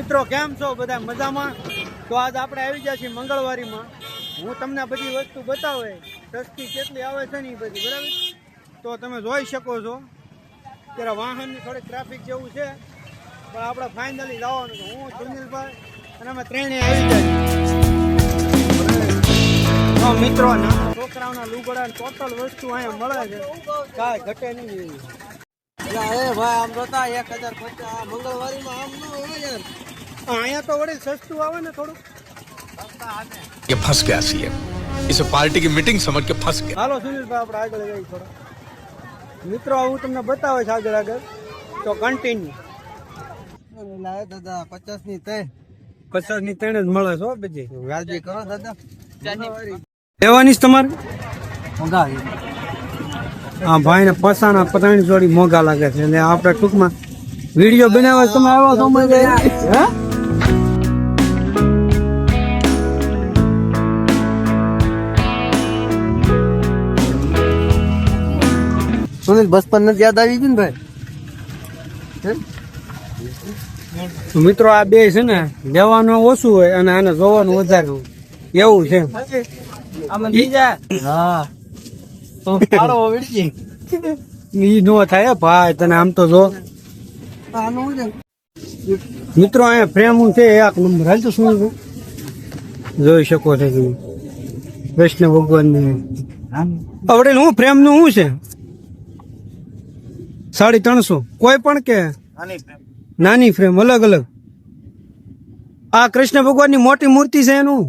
મિત્રો કેમ છો બધા મજામાં? તો આજ આપણે આવી ગયા છીએ મંગળવારીમાં. હું તમને બધી વસ્તુ બતાવે સસ્તી કેટલી આવે છે ને એ બધી, બરાબર? તો તમે જોઈ શકો છો ત્યારે વાહનની થોડીક ટ્રાફિક જેવું છે, પણ આપણે ફાઇનલી જવાનું છે. હું સુનિલભાઈ અને અમે ત્રણે આવી જાય. મિત્રો નાના છોકરાઓના લુગડા ટોટલ વસ્તુ અહીંયા મળે છે, કાંઈ ઘટે નહીં. ભાઈ આમ જોતા 1050 મંગળવારીમાં આમ ન હોય યાર. અહીંયા તો વળી સસ્તું આવે ને થોડું. ये फंस गया सीएम, इसे पार्टी की मीटिंग समझ के फंस गया. હાલો સુનિલભાઈ આપણે આગળ જઈએ થોડા. મિત્રો હું તમને બતાવે છે આગળ તો કન્ટિન્યુ. લાવે દાદા 50 ની તય 50 ની ત્રણ જ મળે છે. બધી વ્યાજબી કરો દાદા. લેવાની છે તમારે? મોંઘા હા ભાઈ ને પસાના ત્રણ જોડી મોંઘા લાગે છે એટલે આપણે ટૂંકમાં વિડીયો બનાવવા તમે આવ્યો છો મને. હે સુનિલ બચપન ને યાદ આવી ગયું ને ભાઈ. મિત્રો આ બે છે ને લેવાનું ઓછું હોય અને આને જોવાનું વધારે હોય એવું છે. હા તો પાડો વિડજી ઈ નો થાય ભાઈ, તને આમ તો જો આનું છે મિત્રો અહીંયા ફ્રેમ છે એક નંબર. હાલ તો શું જોઈ શકો છો તમે કૃષ્ણ ભગવાન ને આવડે હું ફ્રેમ નું શું છે 350 કોઈ પણ કે નાની ફ્રેમ અલગ અલગ. આ કૃષ્ણ ભગવાન ની મોટી મૂર્તિ છે એનું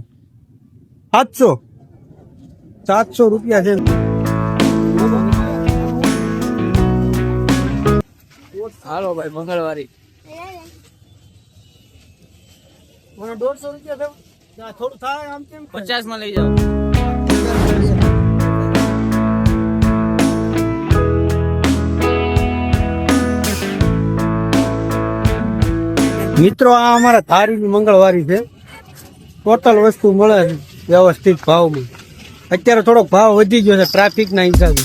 700 રૂપિયા છે. હાલો ભાઈ મંગળવારી મને 150 રૂપિયા થયો. થોડું થાય આમ કેમ 50 માં લઈ જાઓ. મિત્રો આ અમારા ધારીની મંગળવારી છે. ટોટલ વસ્તુ મળે છે વ્યવસ્થિત ભાવમાં. અત્યારે થોડોક ભાવ વધી ગયો છે ટ્રાફિક ના હિસાબે.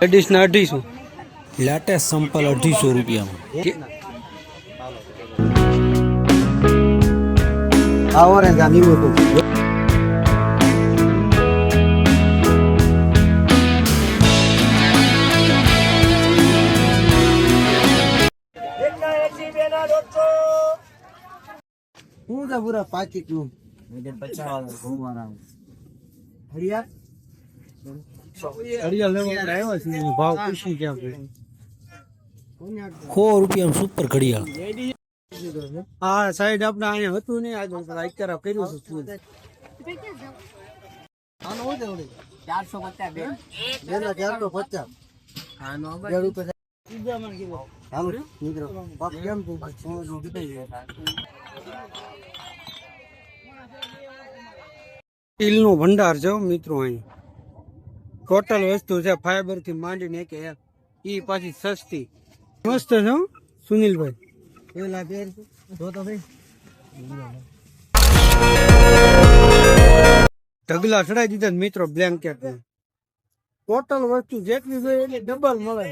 લેડીઝ ના 250. લેટેસ્ટ સંપલ 250 રૂપિયામાં. આવો રે ગામી મોટું હું જા પૂરા પાકી તું 50 વાળા ઘુમારા હરિયા અડિયા લેવા આવ્યા છે ભાવ પૂછી ક્યાં છે. 100 રૂપિયામાં સુપર ઘડિયાળ. આ સાઈડ આપણે અહીંયા હતું નહીં, આજે અત્યારે કર્યું છે. આનો હોય ને 450 બેના 450 આનો હાલો મિત્રો બાપ કેમ તું સ્ટીલનો ભંડાર છે મિત્રો. અહીંયા ટોટલ વસ્તુ છે ફાઈબર થી માંડીને કે ઈ પાછી સસ્તી મસ્ત છે હો સુનિલભાઈ. પેલા બેર જો તો ભાઈ ઢગલા ચડાઈ દીધા મિત્રો બ્લેન્કેટ ને. ટોટલ વસ્તુ જેટલી જોઈએ એટલે ડબલ મળે.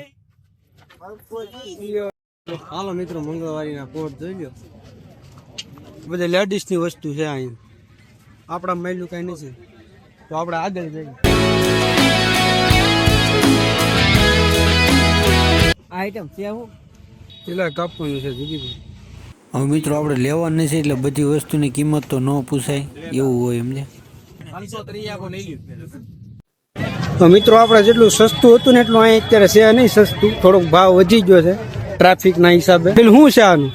હાલો મિત્રો મંગળવારી ના કોટ જોઈ લો. બધા લેડીઝ ની વસ્તુ છે અહીંયા. આપડા મહિલું કઈ નથી તો આપણે આગળ જઈએ. આઈટમ છે હું પેલા કાપવાનું છે દીદી. હવે મિત્રો આપણે લેવાનું નથી એટલે બધી વસ્તુની કિંમત તો ન પૂછાય એવું હોય એમને. તો મિત્રો આપણે જેટલું સસ્તું હતું ને એટલું અહીંયા અત્યારે છે નહીં સસ્તું, થોડોક ભાવ વધી ગયો છે ટ્રાફિક ના હિસાબે. શું છે આનું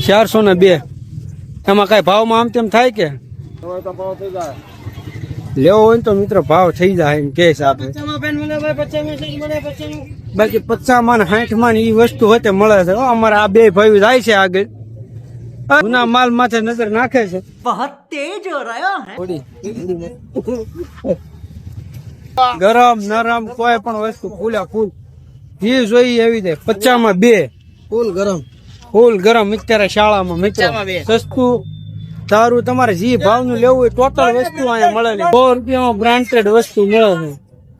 400 ના 2. એમાં કઈ ભાવમાં આમ તેમ થાય કે લેવો હોય ને તો મિત્રો ભાવ થઈ જાય એમ કે આપે. બાકી 50 માં 60 માં એ વસ્તુ હોતે મળે છે. અમારા આ બે ભાઈ જાય છે આગળ, જૂના માલ માથે નજર નાખે છે. ગરમ નરમ કોઈ પણ વસ્તુ ફૂલા ફૂલ જે જોઈએ એવી દે. 50 માં 2 ફૂલ ગરમ. અત્યારે શાળામાં મિત્રો સસ્તું તારું તમારે જે ભાવ નું લેવું હોય ટોટલ વસ્તુ અહીંયા મળે. 100 રૂપિયામાં બ્રાન્ડેડ વસ્તુ મળે છે.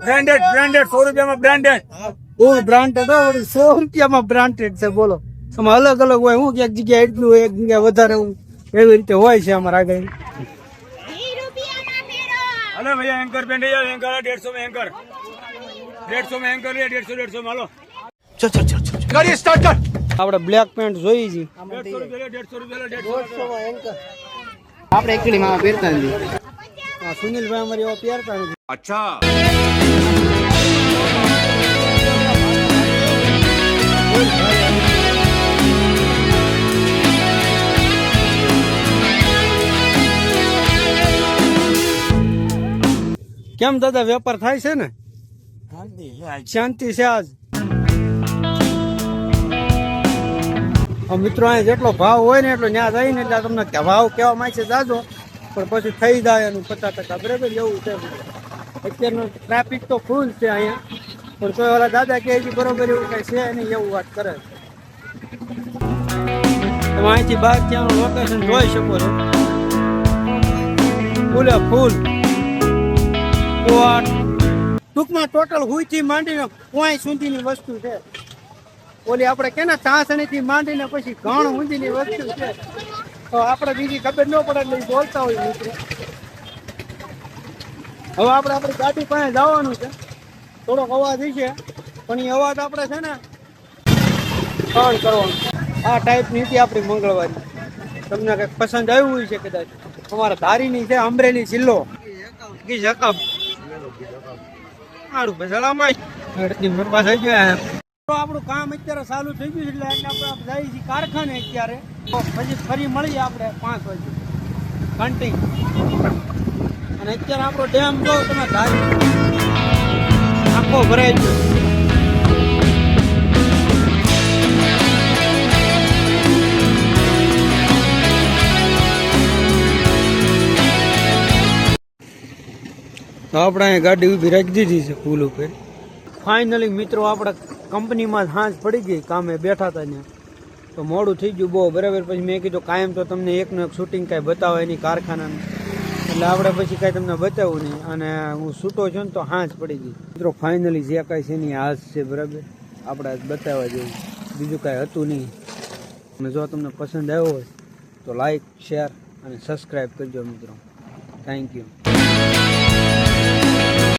બ્રાન્ડેડ 100 રૂપિયામાં બ્રાન્ડેડ ઓ બ્રાન્ડેડ હો, 100 રૂપિયામાં બ્રાન્ડેડ છે. બોલો આમાં અલગ અલગ હોય, હું એક જગ્યાએ એટલું હોય, એક જગ્યાએ વધારે હોય, એવી રીતે હોય છે અમારા આગળ. अरे भैया एंकर पेंट यार एंकर 150 में एंकर 150 में एंकर है 150 में मालो चल चल चल चल गाड़ी स्टार्ट कर. આપણે બ્લેક પેન્ટ જોઈએ છે. 150 रुपये 150 આપણે એકલી માં પહેરતા નથી. આ સુનિલભાઈ અમારી એવા પહેરતા નથી. अच्छा કેમ દાદા વેપાર થાય છે ને? શાંતિ છે આજ. મિત્રો અહીંયા જેટલો ભાવ હોય ને એટલો ત્યાં જઈને એટલે તમને ભાવ કેવા માંગે છે જાજો, પણ પછી થઈ જાય એનું 50%. બરાબર એવું છે. અત્યારનો ટ્રાફિક તો ફૂલ છે અહીંયા, પણ કોઈ ઓલા દાદા કહે છે બરોબર એવું કઈ છે નહીં, એવું વાત કરે છે. તમે અહીંથી બહાર ત્યાંનું લોકેશન જોઈ શકો છો. ફૂલે ફૂલ. તો આ ટૂંકમાં ટોટલ હુઈથી માંડીને કોઈ સુધીની વસ્તુ છે. ઓલી આપણે કે ને ચાસણીથી માંડીને પછી ઘણ ઊંધીની વસ્તુ છે. તો આપણે બીજી ખબર ન પડે એટલે ઈ બોલતા હોય મિત્રો. હવે આપણે આપણી ગાડી પાસે જવાનું છે. થોડોક અવાજ છે, પણ એ અવાજ આપણે છે ને સહન કરવાનો. આ ટાઈપની હતી આપણી મંગળવારી. તમને કંઈક પસંદ આવ્યું હોય છે કદાચ. અમારા ધારીની છે, અમરેલી જિલ્લો. સારું પૈસા આપણું કામ અત્યારે ચાલુ થઈ ગયું એટલે આપણે જઈએ છીએ કારખાને અત્યારે. પછી ફરી મળીએ આપણે 5 વાગે કન્ટિન્યુ. અને અત્યારે આપણો ડેમ જો તમે ધારી આખો ભરાઈ ગયો. તો આપણે અહીંયા ગાડી ઊભી રાખી દીધી છે પુલ ઉપર. ફાઇનલી મિત્રો આપણે કંપનીમાં સાંજ પડી ગઈ, કામે બેઠા હતા ત્યાં. તો મોડું થઈ ગયું બહુ. બરાબર પછી મેં કીધું કાયમ તો તમને એકનું એક શૂટિંગ કાંઈ બતાવાય નહીં કારખાનાનું, એટલે આપણે પછી કાંઈ તમને બતાવું નહીં. અને હું છૂટો છું ને તો સાંજ પડી ગઈ. મિત્રો ફાઇનલી જે કાંઈ છે ને હાજ છે. બરાબર આપણે આજ બતાવવા જેવું બીજું કાંઈ હતું નહીં. અને જો તમને પસંદ આવ્યો હોય તો લાઈક, શેર અને સબસ્ક્રાઈબ કરજો મિત્રો. Thank you.